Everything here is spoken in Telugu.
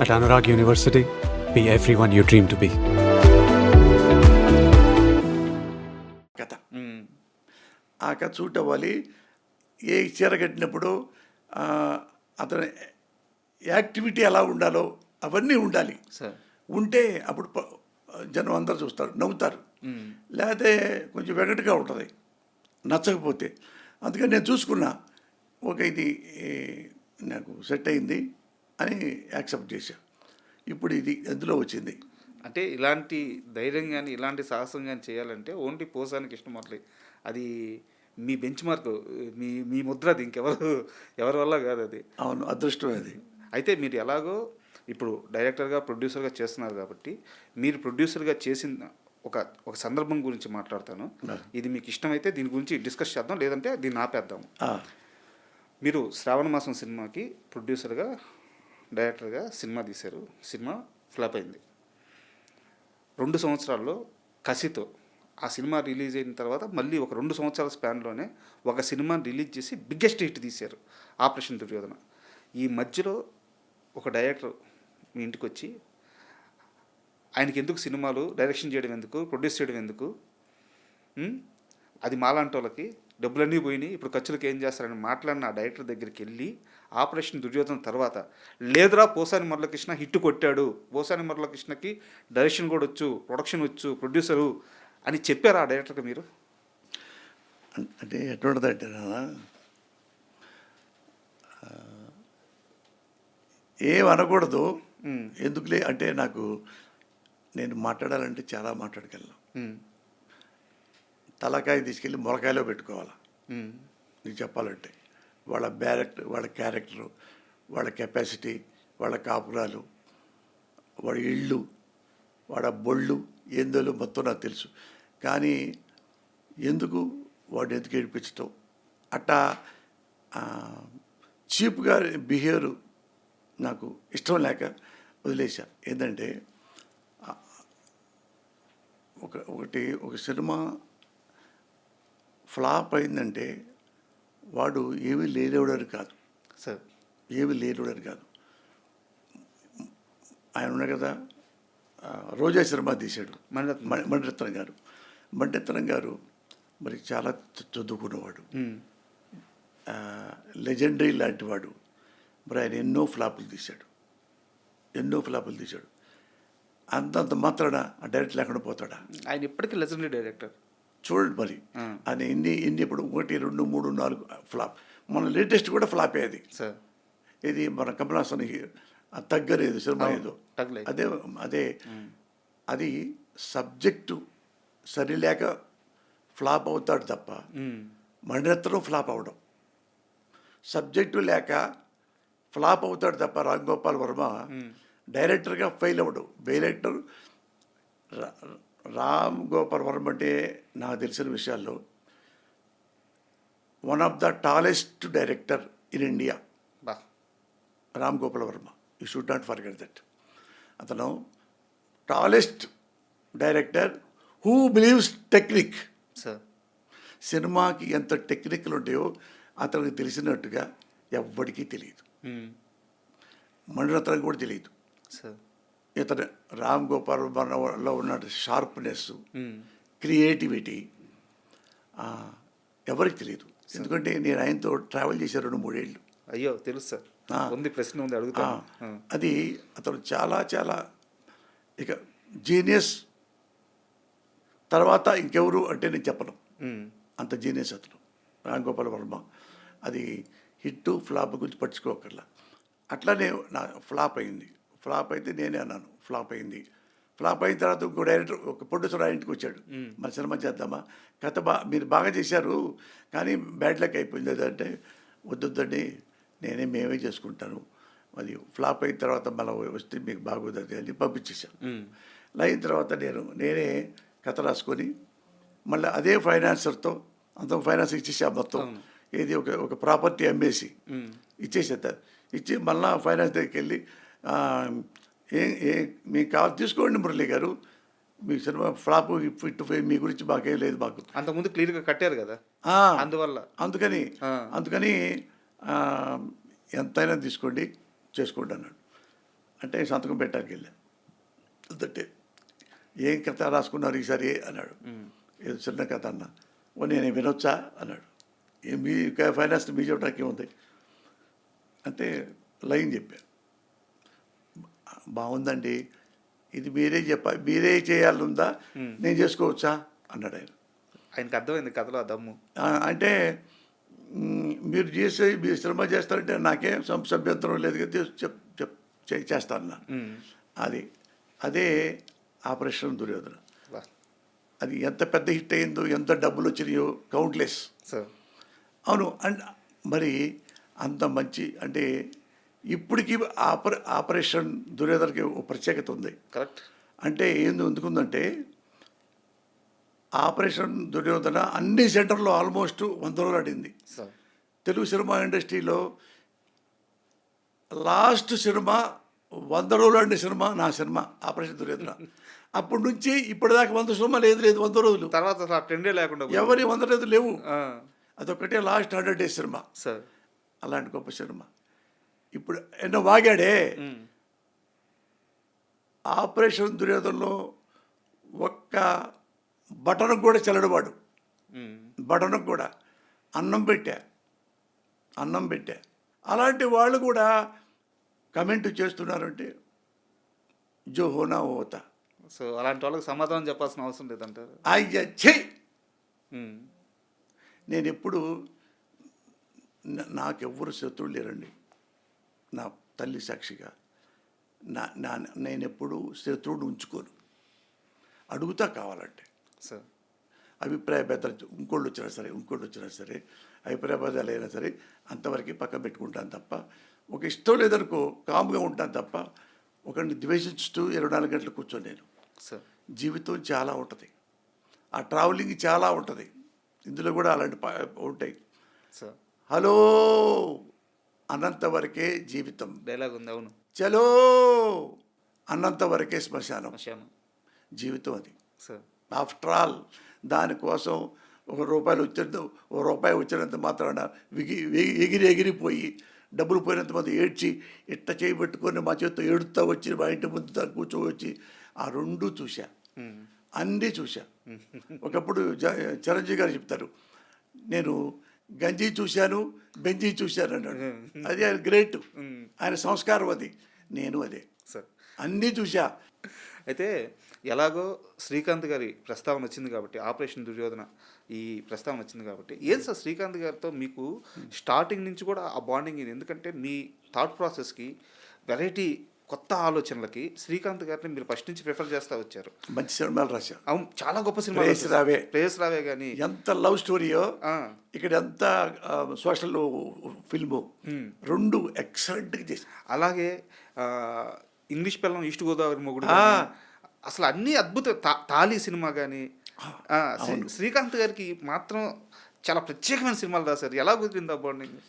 At Anurag University, be everyone you dream to be. కథ ఆ కథ సూట్ అవ్వాలి. ఏ చీర కట్టినప్పుడు ఆ, అతని యాక్టివిటీ ఎలా ఉండాలో అవన్నీ ఉండాలి. సార్ ఉంటే అప్పుడు జనం అందరూ చూస్తారు, నవ్వుతారు. లేకపోతే కొంచెం వెగటుగా ఉంటుంది నచ్చకపోతే. అందుకని నేను చూసుకున్నా, ఓకే ఇది నాకు సెట్ అయింది అని యాక్సెప్ట్ చేశా. ఇప్పుడు ఇది ఎందులో వచ్చింది. అంటే ఇలాంటి ధైర్యం కానీ ఇలాంటి సాహసం కానీ చేయాలంటే ఓన్లీ పోసానికి ఇష్టం మొదలై అది మీ బెంచ్ మార్క్, మీ మీ ముద్ర, అది ఎవరి వల్ల కాదు అది. అవును, అదృష్టం అది. అయితే మీరు ఎలాగో ఇప్పుడు డైరెక్టర్గా ప్రొడ్యూసర్గా చేస్తున్నారు కాబట్టి మీరు ప్రొడ్యూసర్గా చేసిన ఒక ఒక సందర్భం గురించి మాట్లాడతాను. ఇది మీకు ఇష్టమైతే దీని గురించి డిస్కస్ చేద్దాం, లేదంటే దీన్ని ఆపేద్దాం. మీరు శ్రావణ మాసం సినిమాకి ప్రొడ్యూసర్గా డైరెక్టర్గా సినిమా తీశారు. సినిమా ఫ్లాప్ అయింది. 2 సంవత్సరాల్లో కసితో ఆ సినిమా రిలీజ్ అయిన తర్వాత మళ్ళీ ఒక 2 సంవత్సరాల స్పాన్లోనే ఒక సినిమాని రిలీజ్ చేసి బిగ్గెస్ట్ హిట్ తీశారు, ఆపరేషన్ దుర్యోధన. ఈ మధ్యలో ఒక డైరెక్టర్ మీ ఇంటికి వచ్చి ఆయనకి ఎందుకు సినిమాలు డైరెక్షన్ చేయడం ఎందుకు, ప్రొడ్యూస్ చేయడం ఎందుకు, అది మాలాంటి వాళ్ళకి డబ్బులన్నీ పోయినాయి, ఇప్పుడు ఖర్చులకు ఏం చేస్తారని మాట్లాడిన ఆ డైరెక్టర్ దగ్గరికి వెళ్ళి ఆపరేషన్ దుర్యోధన తర్వాత లేదురా పోసాని మురళకృష్ణ హిట్ కొట్టాడు, పోసాని మురళకృష్ణకి డైరెక్షన్ కూడా వచ్చు, ప్రొడక్షన్ వచ్చు, ప్రొడ్యూసరు అని చెప్పారు ఆ డైరెక్టర్కి మీరు? అంటే ఎటువంటిదంటే నాన్న, ఏం అనకూడదు, ఎందుకులే అంటే నాకు నేను మాట్లాడాలంటే చాలా మాట్లాడగలను. తలకాయ తీసుకెళ్ళి మొలకాయలో పెట్టుకోవాలి నీకు చెప్పాలంటే. వాళ్ళ వాళ్ళ క్యారెక్టరు, వాళ్ళ కెపాసిటీ, వాళ్ళ కాపురాలు, వాడి ఇళ్ళు, వాడ బొళ్ళు ఏందో మొత్తం నాకు తెలుసు. కానీ ఎందుకు వాడిని ఎందుకు ఏడిపించటం అట్టా చీప్గా బిహేవియర్ నాకు ఇష్టం లేక వదిలేసా. ఏంటంటే ఒక సినిమా ఫ్లాప్ అయిందంటే వాడు ఏమీ లేనివాడని కాదు సార్, ఏమీ లేనివాడని కాదు. ఆయన ఉన్నాయి కదా, రోజా సినిమా తీశాడు మణిరత్నం గారు. మణిరత్నం గారు మరి చాలా చదువుకున్నవాడు, లెజెండరీ లాంటి వాడు. మరి ఆయన ఎన్నో ఫ్లాపులు తీశాడు. అంతంత మాత్రాన ఆ డైరెక్ట్ లేకుండా పోతాడా? ఆయన ఇప్పటికీ లెజెండరీ డైరెక్టర్. చూడండి మరి ఆయన ఎన్ని ఇప్పుడు 1, 2, 3, 4 ఫ్లాప్. మన లేటెస్ట్ కూడా ఫ్లాప్ అయ్యేది సార్. ఇది మన కమల్ హాసన్ తగ్గలేదు సినిమా ఏదో. అదే అది సబ్జెక్టు సరిలేక ఫ్లాప్ అవుతాడు తప్ప మణిరత్నం ఫ్లాప్ అవడం. సబ్జెక్టు లేక ఫ్లాప్ అవుతాడు తప్ప రామ్ గోపాల్ వర్మ డైరెక్టర్గా ఫెయిల్ అవ్వడు. డైరెక్టర్ రామ్ గోపాల్ వర్మ అంటే నాకు తెలిసిన విషయాల్లో one of the tallest director in India. Ram Gopal Varma, you should not forget that. అతను tallest director who believes technique. సినిమాకి ఎంత టెక్నిక్లు ఉంటాయో అతనికి తెలిసినట్టుగా ఎవ్వడికి తెలియదు, మణిరత్నం కూడా తెలియదు. ఇతను రామ్ గోపాల్ వర్మలో ఉన్న షార్ప్నెస్, క్రియేటివిటీ ఎవరికి తెలియదు. ఎందుకంటే నేను ఆయనతో ట్రావెల్ చేశాను 2-3 ఏళ్ళు. అయ్యో తెలుసు సార్, ఉంది ప్రశ్న ఉంది అడుగుతా. అది అతను చాలా చాలా ఇక జీనియస్. తర్వాత ఇంకెవరు అంటే నేను చెప్పను, అంత జీనియస్ అతను రామ్ గోపాల్ వర్మ. అది హిట్ ఫ్లాప్ గురించి పట్టించుకోకర్లా. అట్లానే నా ఫ్లాప్ అయితే నేనే అన్నాను ఫ్లాప్ అయింది. ఫ్లాప్ అయిన తర్వాత ఇంకో డైరెక్టర్, ఒక ప్రొడ్యూసర్ ఆ ఇంటికి వచ్చాడు, మన సినిమా చేద్దామా, కథ మీరు బాగా చేశారు కానీ బ్యాడ్ లక్ అయిపోయింది అదంటే, వద్దండి మేమే చేసుకుంటాను, అది ఫ్లాప్ అయిన తర్వాత మళ్ళీ వస్తే మీకు బాగోదు అని పంపించేశాను. అయిన తర్వాత నేనే కథ రాసుకొని మళ్ళీ అదే ఫైనాన్సర్తో అంత ఫైనాన్స్ ఇచ్చేసా మొత్తం. ఏది ఒక ప్రాపర్టీ అమ్మేసి ఇచ్చేసేస్తారు. ఇచ్చి మళ్ళీ ఫైనాన్స్ దగ్గరికి వెళ్ళి మీకు కావాలి తీసుకోండి మురళి గారు, మీ సినిమా ఫ్లాప్ ఫిట్ మీ గురించి మాకేం లేదు, మాకు అంతకుముందు క్లియర్గా కట్టారు కదా, అందువల్ల అందుకని ఎంతైనా తీసుకోండి చేసుకోండి అన్నాడు. అంటే సంతకం పెట్టడానికి వెళ్ళా అంటే ఏం కథ రాసుకున్నారు ఈసారి అన్నాడు. ఏదో చిన్న కథ అన్న. ఓ నేను వినొచ్చా అన్నాడు. మీ ఫైనాన్స్ మీ చెప్పడానికి ఏముంది అంటే లైన్ చెప్పా. బాగుందండి, ఇది మీరే చేయాలందా, నేను చేసుకోవచ్చా అన్నాడు ఆయన. ఆయనకు అర్థమైంది కథలో ఆ దమ్ము. అంటే మీరు సినిమా చేస్తారంటే నాకేం సభ్యంతరం లేదు కదా, చేస్తాను. అదే ఆపరేషన్ దుర్యోధన. అది ఎంత పెద్ద హిట్ అయిందో, ఎంత డబ్బులు వచ్చినాయో కౌంట్లెస్. అవును. అండ్ మరి అంత మంచి అంటే ఇప్పటికీ ఆపరేషన్ దుర్యోధనకి ఒక ప్రత్యేకత ఉంది. కరెక్ట్. అంటే ఎందుకుందంటే ఆపరేషన్ దుర్యోధన అన్ని సెంటర్లో ఆల్మోస్ట్ 100 రోజులు ఆడింది. తెలుగు సినిమా ఇండస్ట్రీలో లాస్ట్ సినిమా 100 రోజులు ఆడిన సినిమా నా సినిమా ఆపరేషన్ దుర్యోధన. అప్పటి నుంచి ఇప్పటిదాకా 100 సినిమా లేదు 100 రోజులు. తర్వాత అసలు ట్రెండే లేకుండా ఎవరి 100 రోజులు లేవు. అదొక్కటే లాస్ట్ 100 days సినిమా. అలాంటి గొప్ప సినిమా. ఇప్పుడు ఎన్నో వాగాడే. ఆపరేషన్ దుర్యోధనలో ఒక్క బటన్ కూడా చెల్లడవాడు. బటన్ కూడా అన్నం పెట్టా. అలాంటి వాళ్ళు కూడా కమెంట్ చేస్తున్నారంటే జో హోనా హోతా. సో అలాంటి వాళ్ళకి సమాధానం చెప్పాల్సిన అవసరం లేదంటారు. అయ్యే నేను ఎప్పుడు నాకెవ్వరు శత్రువులు లేరండి. నా తల్లి సాక్షిగా నేను ఎప్పుడు శత్రువుని ఉంచుకోను. అడుగుతా కావాలంటే సార్ అభిప్రాయ భేదాలు ఇంకోళ్ళు వచ్చినా సరే అభిప్రాయ భేదాలు అయినా సరే అంతవరకు పక్కన పెట్టుకుంటాను తప్ప, ఒక ఇష్టం లేదనుకో కామ్గా ఉంటాను తప్ప ఒకరిని ద్వేషిస్తూ 24 గంటలు కూర్చొని నేను. జీవితం చాలా ఉంటుంది, ఆ ట్రావెలింగ్ చాలా ఉంటుంది. ఇందులో కూడా అలాంటి ఉంటాయి. హలో అన్నంత వరకే జీవితం. డైలాగ్ ఉంది. అవును. చలో అన్నంత వరకే శ్మశానం. జీవితం అది. ఆఫ్టర్ ఆల్ దానికోసం రూపాయి వచ్చినంత మాత్రాన ఎగిరిపోయి డబ్బులు పోయినంత మంది ఏడ్చి ఇట్ట చేయబెట్టుకొని మా చేతితో ఏడుతూ వచ్చి మా ఇంటి ముందు కూర్చోవచ్చి ఆ రెండు చూసా, అన్నీ చూసా. ఒకప్పుడు చిరంజీవి గారు చెప్తారు, నేను గంజి చూశాను, బెంజి చూశాను అన్నాడు. అది ఆయన గ్రేట్, ఆయన సంస్కారం అది. నేను అదే అన్నీ చూసా. అయితే ఎలాగో శ్రీకాంత్ గారి ప్రస్తావన వచ్చింది కాబట్టి, ఆపరేషన్ దుర్యోధన ఈ ప్రస్తావన వచ్చింది కాబట్టి, ఏం సార్ శ్రీకాంత్ గారితో మీకు స్టార్టింగ్ నుంచి కూడా ఆ బాండింగ్ ఇది? ఎందుకంటే మీ థాట్ ప్రాసెస్కి, వెరైటీ కొత్త ఆలోచనలకి శ్రీకాంత్ గారిని మీరు ఫస్ట్ నుంచి ప్రిఫర్ చేస్తూ వచ్చారు. మంచి సినిమాలు రాశారు. అవును, చాలా గొప్ప సినిమా. ప్రేయస్ రావే కానీ ఎంత లవ్ స్టోరీయో, ఇక్కడ ఎంత సోషల్ ఫిల్ము, రెండు ఎక్సలెంట్గా చేసి. అలాగే ఇంగ్లీష్ పిల్లం, ఈస్ట్ గోదావరి మొగుడు, అసలు అన్నీ అద్భుత. తాళీ సినిమా కానీ శ్రీకాంత్ గారికి మాత్రం చాలా ప్రత్యేకమైన సినిమాలు రాశారు. ఎలా కుదిరింది ఆ బాండింగ్?